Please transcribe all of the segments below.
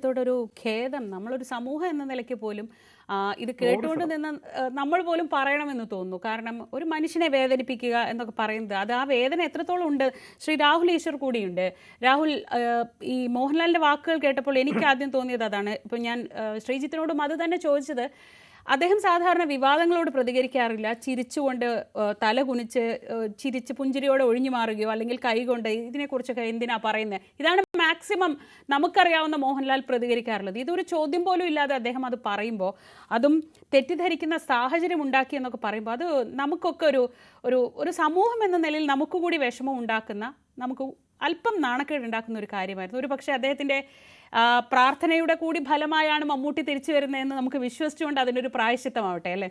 ത്തോടൊരു ഖേദം നമ്മളൊരു സമൂഹം എന്ന നിലയ്ക്ക് പോലും ഇത് കേട്ടുകൊണ്ട് നിന്ന് നമ്മൾ പോലും പറയണമെന്ന് തോന്നുന്നു. കാരണം ഒരു മനുഷ്യനെ വേദനിപ്പിക്കുക എന്നൊക്കെ പറയുന്നത് അത് ആ വേദന എത്രത്തോളം ഉണ്ട്. ശ്രീ രാഹുൽ ഈശ്വർ കൂടിയുണ്ട്. രാഹുൽ, ഈ മോഹൻലാലിൻ്റെ വാക്കുകൾ കേട്ടപ്പോൾ എനിക്ക് ആദ്യം തോന്നിയത് അതാണ്. ഇപ്പം ഞാൻ ശ്രീജിത്തിനോടും അത് തന്നെ ചോദിച്ചത്. അദ്ദേഹം സാധാരണ വിവാദങ്ങളോട് പ്രതികരിക്കാറില്ല. ചിരിച്ചുകൊണ്ട് തല കുനിച്ച് ചിരിച്ച് പുഞ്ചിരിയോടെ ഒഴിഞ്ഞു മാറുകയോ അല്ലെങ്കിൽ കൈകൊണ്ട് ഇതിനെക്കുറിച്ചൊക്കെ എന്തിനാ പറയുന്നത്, ഇതാണ് മാക്സിമം നമുക്കറിയാവുന്ന മോഹൻലാൽ പ്രതികരിക്കാറുള്ളത്. ഇതൊരു ചോദ്യം പോലും ഇല്ലാതെ അദ്ദേഹം അത് പറയുമ്പോൾ, അതും തെറ്റിദ്ധരിക്കുന്ന സാഹചര്യം ഉണ്ടാക്കി എന്നൊക്കെ പറയുമ്പോൾ, അത് നമുക്കൊക്കെ ഒരു ഒരു ഒരു സമൂഹം എന്ന നിലയിൽ നമുക്ക് കൂടി വിഷമം ഉണ്ടാക്കുന്ന, നമുക്ക് അല്പം നാണക്കേട് ഉണ്ടാക്കുന്ന ഒരു കാര്യമായിരുന്നു. ഒരു പക്ഷേ അദ്ദേഹത്തിൻ്റെ പ്രാർത്ഥനയുടെ കൂടി ഫലമായാണ് മമ്മൂട്ടി തിരിച്ചു വരുന്നതെന്ന് നമുക്ക് വിശ്വസിച്ചുകൊണ്ട് അതിനൊരു പ്രായശ്ചിത്തമാവട്ടെ അല്ലേ?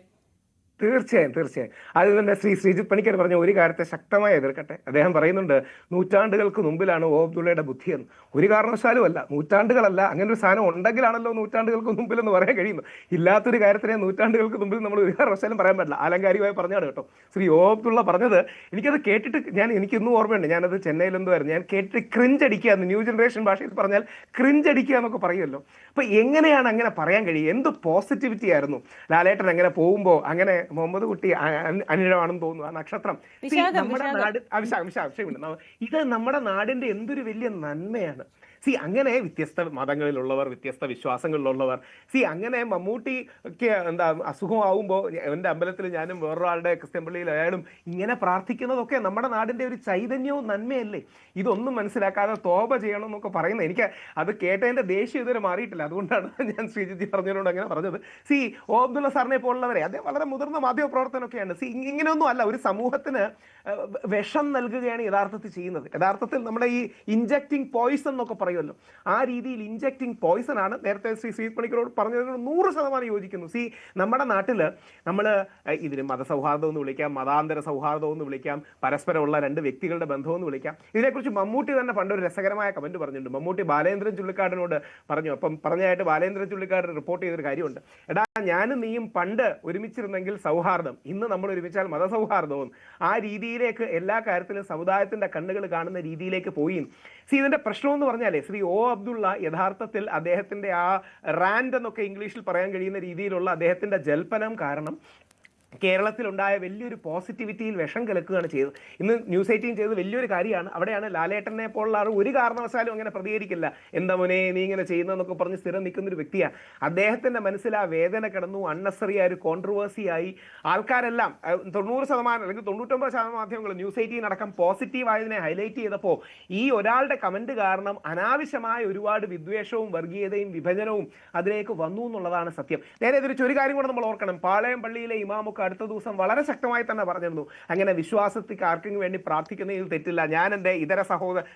തീർച്ചയായും തീർച്ചയായും. അത് തന്നെ ശ്രീജിത്ത് പണിക്കർ പറഞ്ഞ ഒരു കാര്യത്തെ ശക്തമായി എതിർക്കട്ടെ. അദ്ദേഹം പറയുന്നുണ്ട് നൂറ്റാണ്ടുകൾക്ക് മുമ്പിലാണ് ഒ അബ്ദുള്ളയുടെ ബുദ്ധിയെന്ന്. ഒരു കാരണവശാലും അല്ല, നൂറ്റാണ്ടുകളല്ല. അങ്ങനെ ഒരു സാധനം ഉണ്ടെങ്കിലാണല്ലോ നൂറ്റാണ്ടുകൾക്ക് മുമ്പിൽ എന്ന് പറയാൻ കഴിയുന്നു. ഇല്ലാത്തൊരു കാര്യത്തിനെ നൂറ്റാണ്ടുകൾക്ക് മുമ്പിൽ നമ്മൾ ഒരു കാരണവശാലും പറയാൻ പറ്റില്ല. ആലങ്കാരികമായി പറഞ്ഞാണ് കേട്ടോ ശ്രീ ഒ അബ്ദുള്ള പറഞ്ഞത്. എനിക്കത് കേട്ടിട്ട് എനിക്കിന്നും ഓർമ്മയുണ്ട്. ഞാനത് ചെന്നൈയിലെന്തുമായിരുന്നു, ഞാൻ കേട്ടിട്ട് ക്രിഞ്ചടിക്കുക എന്ന്, ന്യൂ ജനറേഷൻ ഭാഷയിൽ പറഞ്ഞാൽ ക്രിഞ്ചടിക്കുക എന്നൊക്കെ പറയുമല്ലോ. അപ്പൊ എങ്ങനെയാണ് അങ്ങനെ പറയാൻ കഴിയുക? എന്ത് പോസിറ്റിവിറ്റി ആയിരുന്നു ലാലേട്ടൻ അങ്ങനെ പോകുമ്പോൾ. അങ്ങനെ മുഹമ്മദ് കുട്ടി അനിഴമാണെന്ന് തോന്നുന്നു ആ നക്ഷത്രം. നമ്മുടെ നാട് ഇത് നമ്മുടെ നാടിന്റെ എന്തൊരു വലിയ നന്മയാണ്. അങ്ങനെ വ്യത്യസ്ത മതങ്ങളിലുള്ളവർ, വ്യത്യസ്ത വിശ്വാസങ്ങളിലുള്ളവർ, അങ്ങനെ മമ്മൂട്ടി ഒക്കെ അസുഖമാവുമ്പോൾ എൻ്റെ അമ്പലത്തിൽ ഞാനും വേറൊരാളുടെ ക്രിസ്ത്യൻ പള്ളിയിലായാലും ഇങ്ങനെ പ്രാർത്ഥിക്കുന്നതൊക്കെ നമ്മുടെ നാടിൻ്റെ ഒരു ചൈതന്യവും നന്മയല്ലേ? ഇതൊന്നും മനസ്സിലാക്കാതെ തോപ ചെയ്യണം എന്നൊക്കെ പറയുന്നത്, എനിക്ക് അത് കേട്ടതിൻ്റെ ദേഷ്യം ഇതുവരെ മാറിയിട്ടില്ല. അതുകൊണ്ടാണ് ഞാൻ ശ്രീജിത്ത് പറഞ്ഞതിനോട് അങ്ങനെ പറഞ്ഞത്. ഒ അബ്ദുള്ള സാറിനെ പോലുള്ളവരെ, അദ്ദേഹം വളരെ മുതിർന്ന മാധ്യമ പ്രവർത്തനമൊക്കെയാണ്. ഇങ്ങനെയൊന്നും അല്ല, ഒരു സമൂഹത്തിന് വിഷം നൽകുകയാണ് യഥാർത്ഥത്തിൽ ചെയ്യുന്നത്. യഥാർത്ഥത്തിൽ നമ്മുടെ ഈ ഇൻജക്റ്റിംഗ് പോയിസൺ എന്നൊക്കെ പറയുമല്ലോ, ആ രീതിയിൽ ഇൻജക്റ്റിംഗ് പോയിസൺ ആണ്. നേരത്തെ ശ്രീ പണിക്കരോട് പറഞ്ഞതിനോട് 100% യോജിക്കുന്നു. നമ്മുടെ നാട്ടിൽ നമ്മൾ ഇതിന് മതസൗഹാർദ്ദം എന്ന് വിളിക്കാം, മതാന്തര സൗഹാർദ്ദം എന്ന് വിളിക്കാം, പരസ്പരമുള്ള രണ്ട് വ്യക്തികളുടെ ബന്ധമെന്ന് വിളിക്കാം. ഇതിനെക്കുറിച്ച് മമ്മൂട്ടി തന്നെ പണ്ടൊരു രസകരമായ കമന്റ് പറഞ്ഞിട്ടുണ്ട്. മമ്മൂട്ടി ബാലേന്ദ്രൻ ചുള്ളിക്കാടിനോട് പറഞ്ഞു. അപ്പം പറഞ്ഞായിട്ട് ബാലേന്ദ്രൻ ചുള്ളിക്കാട് റിപ്പോർട്ട് ചെയ്തൊരു കാര്യമുണ്ട്. എടാ, ഞാനും നീയും പണ്ട് ഒരുമിച്ചിരുന്നെങ്കിൽ സൗഹാർദ്ദം, ഇന്ന് നമ്മൾ ഒരുമിച്ചാൽ മതസൗഹാർദ്ദവും, ആ രീതിയിലേക്ക് എല്ലാ കാര്യത്തിലും സമുദായത്തിന്റെ കണ്ണുകൾ കാണുന്ന രീതിയിലേക്ക് പോയി. ഇതിന്റെ പ്രശ്നം എന്ന് പറഞ്ഞാലേ, ശ്രീ ഒ അബ്ദുള്ള യഥാർത്ഥത്തിൽ അദ്ദേഹത്തിന്റെ ആ റാൻഡ് എന്നൊക്കെ ഇംഗ്ലീഷിൽ പറയാൻ കഴിയുന്ന രീതിയിലുള്ള അദ്ദേഹത്തിന്റെ ജൽപ്പനം കാരണം കേരളത്തിലുണ്ടായ വലിയൊരു പോസിറ്റിവിറ്റിയിൽ വിഷം കലക്കുകയാണ് ചെയ്തത്. ഇന്ന് ന്യൂസ് 18 ചെയ്തത് വലിയൊരു കാര്യമാണ്. അവിടെയാണ് ലാലേട്ടനെ പോലുള്ള ആൾ ഒരു കാരണവശാലും അങ്ങനെ പ്രതികരിക്കില്ല. എന്താ മോനെ നീ ഇങ്ങനെ ചെയ്യുന്നതെന്നൊക്കെ പറഞ്ഞ് സ്ഥിരം നിൽക്കുന്ന ഒരു വ്യക്തിയാണ്. അദ്ദേഹത്തിന്റെ മനസ്സിൽ ആ വേദന കിടന്നു, അൺനെസറി ആയ ഒരു കോൺട്രവേഴ്സിയായി. ആൾക്കാരെല്ലാം 90% അല്ലെങ്കിൽ 99% മാധ്യമങ്ങൾ ന്യൂസ് 18 അടക്കം പോസിറ്റീവ് ആയതിനെ ഹൈലൈറ്റ് ചെയ്തപ്പോൾ ഈ ഒരാളുടെ കമന്റ് കാരണം അനാവശ്യമായ ഒരുപാട് വിദ്വേഷവും വർഗീയതയും വിഭജനവും അതിലേക്ക് വന്നു എന്നുള്ളതാണ് സത്യം. നേരെ തിരിച്ച് ഒരു കാര്യം കൂടെ നമ്മൾ ഓർക്കണം. പാളയം പള്ളിയിലെ ഇമാമൊക്കെ അടുത്ത ദിവസം വളരെ ശക്തമായി തന്നെ പറഞ്ഞിരുന്നു, അങ്ങനെ വിശ്വാസത്തിക്ക് ആർക്കെങ്കിലും വേണ്ടി പ്രാർത്ഥിക്കുന്നതിൽ തെറ്റില്ല. ഞാൻ എൻ്റെ ഇതര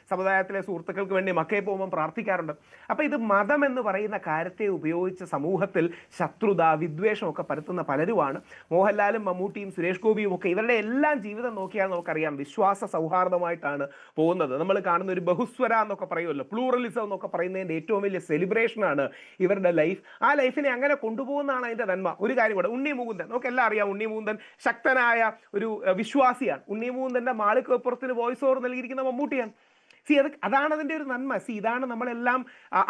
സമുദായത്തിലെ സുഹൃത്തുക്കൾക്ക് വേണ്ടി മക്കയിൽ പോകുമ്പോൾ പ്രാർത്ഥിക്കാറുണ്ട്. അപ്പൊ ഇത് മതം എന്ന് പറയുന്ന കാര്യത്തെ ഉപയോഗിച്ച് സമൂഹത്തിൽ ശത്രുത, വിദ്വേഷം ഒക്കെ പരത്തുന്ന പലരുമാണ്. മോഹൻലാലും മമ്മൂട്ടിയും സുരേഷ് ഗോപിയും ഒക്കെ ഇവരുടെ എല്ലാം ജീവിതം നോക്കിയാൽ നമുക്കറിയാം വിശ്വാസ സൗഹാർദ്ദമായിട്ടാണ് പോകുന്നത്. നമ്മൾ കാണുന്ന ഒരു ബഹുസ്വര എന്നൊക്കെ പറയുമല്ലോ, പ്ലൂറലിസം എന്നൊക്കെ പറയുന്നതിൻ്റെ ഏറ്റവും വലിയ സെലിബ്രേഷനാണ് ഇവരുടെ ലൈഫ്. ആ ലൈഫിനെ അങ്ങനെ കൊണ്ടുപോകുന്നതാണ് അതിൻ്റെ നന്മ. ഒരു കാര്യം കൂടെ, ഉണ്ണി മുകുന്ദൻ നമുക്കെല്ലാം അറിയാം. ഉണ്ണി മുകുന്ദൻ ശക്തനായ ഒരു വിശ്വാസിയാണ്. ഉണ്ണി മുകുന്ദന്റെ മാളികപ്പുറത്തിന് വോയിസ് ഓവർ നൽകിയിരിക്കുന്ന മമ്മൂട്ടിയാണ്. അതാണ് അതിൻ്റെ ഒരു നന്മ. ഇതാണ് നമ്മളെല്ലാം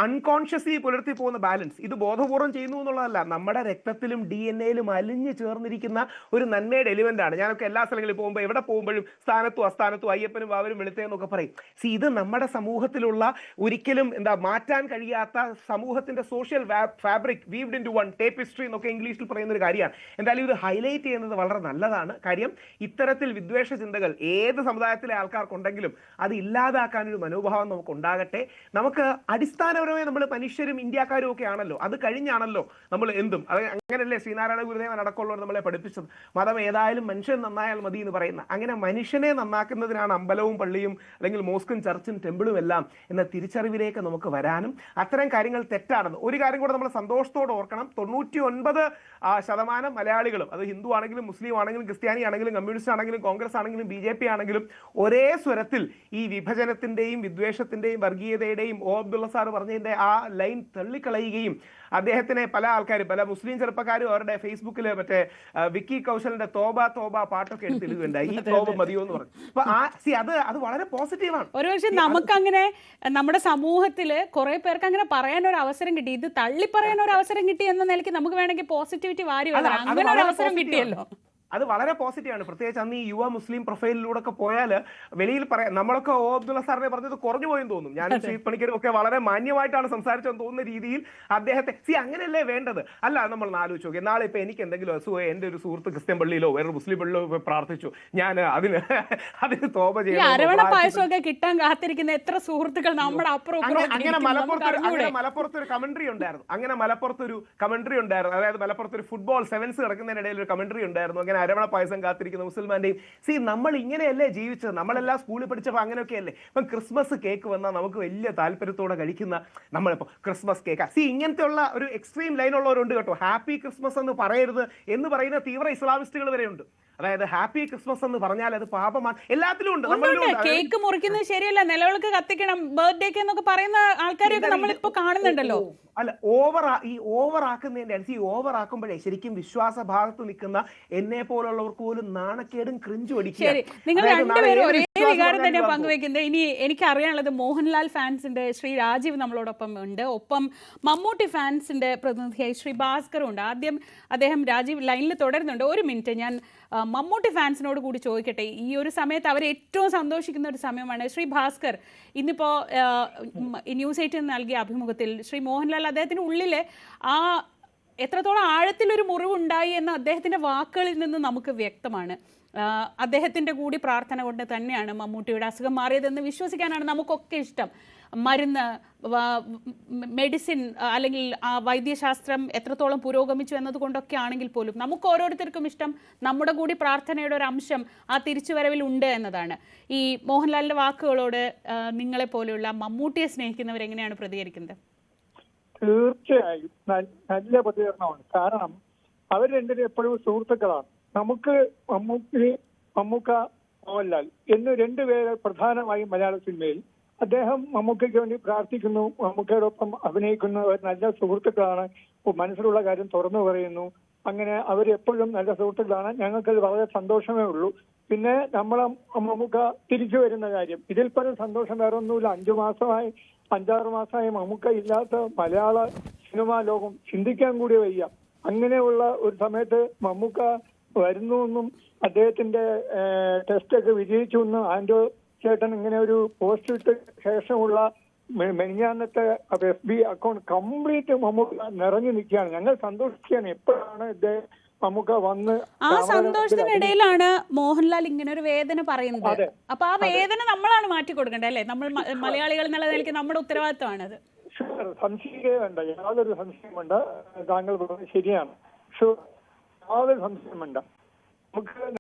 അൺകോൺഷ്യസ്ലി പുലർത്തി പോകുന്ന ബാലൻസ്. ഇത് ബോധപൂർവം ചെയ്യുന്നു എന്നുള്ളതല്ല, നമ്മുടെ രക്തത്തിലും DNA-യിലും അലിഞ്ഞു ചേർന്നിരിക്കുന്ന ഒരു നന്മയുടെ എലിമെന്റ് ആണ്. ഞാനൊക്കെ എല്ലാ സ്ഥലങ്ങളിൽ പോകുമ്പോൾ, എവിടെ പോകുമ്പോഴും സ്ഥാനത്തും അസ്ഥാനത്തും അയ്യപ്പനും വാവരും വെളുത്തേന്നൊക്കെ പറയും. ഇത് നമ്മുടെ സമൂഹത്തിലുള്ള ഒരിക്കലും മാറ്റാൻ കഴിയാത്ത സമൂഹത്തിന്റെ social fabric, weaved into one tapestry എന്നൊക്കെ ഇംഗ്ലീഷിൽ പറയുന്ന ഒരു കാര്യമാണ്. എന്തായാലും ഇത് ഹൈലൈറ്റ് ചെയ്യുന്നത് വളരെ നല്ലതാണ്. കാര്യം ഇത്തരത്തിൽ വിദ്വേഷ ചിന്തകൾ ഏത് സമുദായത്തിലെ ആൾക്കാർക്കുണ്ടെങ്കിലും അത് ഇല്ലാതാക്കാൻ ഒരു മനോഭാവം നമുക്ക് ഉണ്ടാകട്ടെ. നമുക്ക് അടിസ്ഥാനപരമായി നമ്മൾ മനുഷ്യരും ഇന്ത്യക്കാരും ഒക്കെ ആണല്ലോ, അത് കഴിഞ്ഞാണല്ലോ നമ്മൾ എന്തും. അത് അങ്ങനെയല്ലേ ശ്രീനാരായണ ഗുരുദേവൻ അടക്കമുള്ളവർ നമ്മളെ പഠിപ്പിച്ചത്. മതം ഏതായാലും മനുഷ്യൻ നന്നായാൽ മതി എന്ന് പറയുന്ന, അങ്ങനെ മനുഷ്യനെ നന്നാക്കുന്നതിനാണ് അമ്പലവും പള്ളിയും അല്ലെങ്കിൽ മോസ്കും ചർച്ചും ടെമ്പിളും എല്ലാം എന്ന തിരിച്ചറിവിലേക്ക് നമുക്ക് വരാനും അത്തരം കാര്യങ്ങൾ തെറ്റാണെന്ന് ഒരു കാര്യം കൂടെ നമ്മൾ സന്തോഷത്തോടെ ഓർക്കണം. 99% മലയാളികളും, അത് ഹിന്ദു ആണെങ്കിലും മുസ്ലിം ആണെങ്കിലും ക്രിസ്ത്യാനി ആണെങ്കിലും കമ്മ്യൂണിസ്റ്റ് ആണെങ്കിലും കോൺഗ്രസ് ആണെങ്കിലും BJP ആണെങ്കിലും ഒരേ സ്വരത്തിൽ ഈ വിഭജനത്തിന് മതത്തിന്റെയും വിദ്വേഷത്തിന്റെയും വർഗീയതയുടെയും ഒ അബ്ദുള്ള സാർ പറഞ്ഞതിന്റെ ആ ലൈൻ തള്ളിക്കളയുകയും അദ്ദേഹത്തിനെ പല ആൾക്കാരും, പല മുസ്ലിം ചെറുപ്പക്കാരും അവരുടെ ഫേസ്ബുക്കിൽ മറ്റേ വിക്കി കൗശലിന്റെ തോബ തോബ പാട്ടൊക്കെ എടുത്തിടുകയുണ്ടായി, ഈ തോബ മതിയോ എന്ന് പറഞ്ഞു. അപ്പൊ അത് വളരെ പോസിറ്റീവാണ്. ഒരുപക്ഷെ നമുക്കങ്ങനെ നമ്മുടെ സമൂഹത്തില് കുറെ പേർക്ക് അങ്ങനെ പറയാൻ ഒരു അവസരം കിട്ടി, ഇത് തള്ളി പറയാൻ ഒരു അവസരം കിട്ടി എന്ന നിലയ്ക്ക് നമുക്ക് വേണമെങ്കിൽ പോസിറ്റിവിറ്റി വാരി വരാം. അങ്ങനെ ഒരു അവസരം കിട്ടിയല്ലോ, അത് വളരെ പോസിറ്റീവാണ്. പ്രത്യേകിച്ച് അന്ന് ഈ യുവ മുസ്ലിം പ്രൊഫൈലിലൂടെ ഒക്കെ പോയാൽ വെളിയിൽ പറയാം, നമ്മളൊക്കെ ഒ അബ്ദുള്ള സാറിനെ പറഞ്ഞത് കുറഞ്ഞു പോയെന്ന് തോന്നും. ഞാനും ശ്രീജിത്ത് പണിക്കരും ഒക്കെ വളരെ മാന്യമായിട്ടാണ് സംസാരിച്ചെന്ന് തോന്നുന്ന രീതിയിൽ അദ്ദേഹത്തെ അങ്ങനെയല്ലേ വേണ്ടത്. അല്ല, നമ്മൾ ആലോചിച്ച് നോക്കി, നാളെ ഇപ്പൊ എനിക്ക് എന്തെങ്കിലും അസുഖം, എന്റെ ഒരു സുഹൃത്ത് ക്രിസ്ത്യൻ പള്ളിയിലോ വേറെ മുസ്ലിം പള്ളിയിലോ പ്രാർത്ഥിച്ചു, ഞാൻ അതിന് തോപ ചെയ്യും. അരവണ പായസമൊക്കെ കിട്ടാൻ കാത്തിരിക്കുന്ന എത്ര സുഹൃത്തുക്കൾ നമ്മുടെ അപ്പുറം. അങ്ങനെ മലപ്പുറത്ത് ഒരു കമന്ററി ഉണ്ടായിരുന്നു, അതായത് മലപ്പുറത്ത് ഒരു ഫുട്ബോൾ സെവൻസ് കിടക്കുന്നതിനിടയിൽ ഒരു കമന്ററി ഉണ്ടായിരുന്നു, അങ്ങനെ അരവണ പായസം കാത്തിരിക്കുന്ന മുസൽമാന്റെയും. നമ്മൾ ഇങ്ങനെയല്ലേ ജീവിച്ചത്, നമ്മളെല്ലാം സ്കൂളിൽ പഠിച്ചപ്പോൾ അങ്ങനെയൊക്കെയല്ലേ. ഇപ്പം ക്രിസ്മസ് കേക്ക് വന്നാൽ നമുക്ക് വലിയ താല്പര്യത്തോടെ കഴിക്കുന്ന, നമ്മളിപ്പോൾ ക്രിസ്മസ് കേക്ക് ഇങ്ങനത്തെ ഉള്ള ഒരു എക്സ്ട്രീം ലൈനുള്ളവരുണ്ട് കേട്ടോ. ഹാപ്പി ക്രിസ്മസ് എന്ന് പറയരുത് എന്ന് പറയുന്ന തീവ്ര ഇസ്ലാമിസ്റ്റുകൾ വരെയുണ്ട്. അതായത് ഹാപ്പി ക്രിസ്മസ് എന്ന് പറഞ്ഞാൽ അത് പാപമാണ്. എല്ലാത്തിലും ഉണ്ട്. കേക്ക് മുറിക്കുന്നത് ശരിയല്ല, നിലവിളക്ക് കത്തിക്കണം, ബർത്ത്ഡേക്ക് എന്നൊക്കെ പറയുന്ന ആൾക്കാരെയൊക്കെ നമ്മളിപ്പോ കാണുന്നുണ്ടല്ലോ. അല്ല, ഓവർ ആക്കുന്നതിന്റെ ഈ ഓവർ ആക്കുമ്പോഴേ ശരിക്കും വിശ്വാസ ഭാഗത്ത് നിൽക്കുന്ന എന്നെ പോലുള്ളവർക്ക് പോലും നാണക്കേടും ക്രിഞ്ചും അടിക്കും. ശരി, നിങ്ങൾ രണ്ടുപേരും ഒരേ വികാരം തന്നെ പങ്കുവെക്കുന്നത്. ഇനി എനിക്ക് അറിയാനുള്ളത് മോഹൻലാൽ ഫാൻസിന്റെ ശ്രീ രാജീവ് നമ്മളോടൊപ്പം ഉണ്ട്, ഒപ്പം മമ്മൂട്ടി ഫാൻസിന്റെ പ്രതിനിധിയായി ശ്രീ ഭാസ്കറും ഉണ്ട്. ആദ്യം അദ്ദേഹം രാജീവ് ലൈനിൽ തുടരുന്നുണ്ട്. ഒരു മിനിറ്റ്, ഞാൻ മമ്മൂട്ടി ഫാൻസിനോട് കൂടി ചോദിക്കട്ടെ. ഈ ഒരു സമയത്ത് അവർ ഏറ്റവും സന്തോഷിക്കുന്ന ഒരു സമയമാണ്. ശ്രീ ഭാസ്കർ, ഇന്നിപ്പോൾ ന്യൂസ് 8 നൽകിയ അഭിമുഖത്തിൽ ശ്രീ മോഹൻലാൽ അദ്ദേഹത്തിന് ഉള്ളിൽ ആ എത്രത്തോളം ആഴത്തിലൊരു മുറിവുണ്ടായി എന്ന് അദ്ദേഹത്തിൻ്റെ വാക്കുകളിൽ നിന്ന് നമുക്ക് വ്യക്തമാണ്. അദ്ദേഹത്തിൻ്റെ കൂടി പ്രാർത്ഥന കൊണ്ട് തന്നെയാണ് മമ്മൂട്ടിയുടെ അസുഖം മാറിയതെന്ന് വിശ്വസിക്കാനാണ് നമുക്കൊക്കെ ഇഷ്ടം. മരുന്ന്, മെഡിസിൻ അല്ലെങ്കിൽ വൈദ്യശാസ്ത്രം എത്രത്തോളം പുരോഗമിച്ചു എന്നതുകൊണ്ടൊക്കെ ആണെങ്കിൽ പോലും നമുക്ക് ഓരോരുത്തർക്കും ഇഷ്ടം നമ്മുടെ കൂടി പ്രാർത്ഥനയുടെ ഒരു അംശം ആ തിരിച്ചുവരവിൽ ഉണ്ട് എന്നതാണ്. ഈ മോഹൻലാലിൻ്റെ വാക്കുകളോട് നിങ്ങളെ പോലെയുള്ള മമ്മൂട്ടിയെ സ്നേഹിക്കുന്നവരെങ്ങനെയാണ് പ്രതികരിക്കുന്നത്? തീർച്ചയായും നല്ല പ്രതികരണമാണ്. കാരണം അവർ രണ്ടുപേരും എപ്പോഴും സുഹൃത്തുക്കളാണ്. നമുക്ക് മമ്മൂക്ക, മോഹൻലാൽ എന്ന് രണ്ടുപേര് പ്രധാനമായും മലയാള സിനിമയിൽ. അദ്ദേഹം മമ്മൂക്കയ്ക്ക് വേണ്ടി പ്രാർത്ഥിക്കുന്നു, മമ്മൂക്കയോടൊപ്പം അഭിനയിക്കുന്നു. അവർ നല്ല സുഹൃത്തുക്കളാണ്, മനസ്സിലുള്ള കാര്യം തുറന്നു പറയുന്നു. അങ്ങനെ അവരെപ്പോഴും നല്ല സുഹൃത്തുക്കളാണ്. ഞങ്ങൾക്കത് വളരെ സന്തോഷമേ ഉള്ളൂ. പിന്നെ നമ്മളെ മമ്മൂക്ക തിരിച്ചു വരുന്ന കാര്യം, ഇതിൽ പല സന്തോഷം വേറെ ഒന്നുമില്ല. 5-6 മാസമായി മമ്മൂക്ക ഇല്ലാത്ത മലയാള സിനിമാ ലോകം ചിന്തിക്കാൻ കൂടി വയ്യ. അങ്ങനെയുള്ള ഒരു സമയത്ത് മമ്മൂക്ക വരുന്നു എന്നും അദ്ദേഹത്തിന്റെ ടെസ്റ്റ് ഒക്കെ വിജയിച്ചു എന്നും ആൻഡോ ചേട്ടൻ ഇങ്ങനെ ഒരു പോസ്റ്റ് ഇട്ട ശേഷമുള്ള മെനിഞ്ഞാന്നത്തെ FB അക്കൗണ്ട് കംപ്ലീറ്റ് മമ്മൂക്ക നിറഞ്ഞു നിൽക്കുകയാണ്. ഞങ്ങൾ സന്തോഷിക്കുകയാണ്. എപ്പോഴാണ് ഇദ്ദേഹം മമ്മൂക്ക വന്ന് ആ സന്തോഷത്തിനിടയിലാണ് മോഹൻലാൽ ഇങ്ങനെ ഒരു വേദന പറയുന്നത്. അപ്പൊ ആ വേദന നമ്മളാണ് മാറ്റി കൊടുക്കേണ്ടത് അല്ലേ? നമ്മൾ മലയാളികൾ എന്നുള്ള നിലയ്ക്ക് നമ്മുടെ ഉത്തരവാദിത്തമാണത്. സംശയമേ വേണ്ട, യാതൊരു സംശയം വേണ്ട. താങ്കൾ പറഞ്ഞത് ശരിയാണ്. യാതൊരു സംശയം വേണ്ട. നമുക്ക്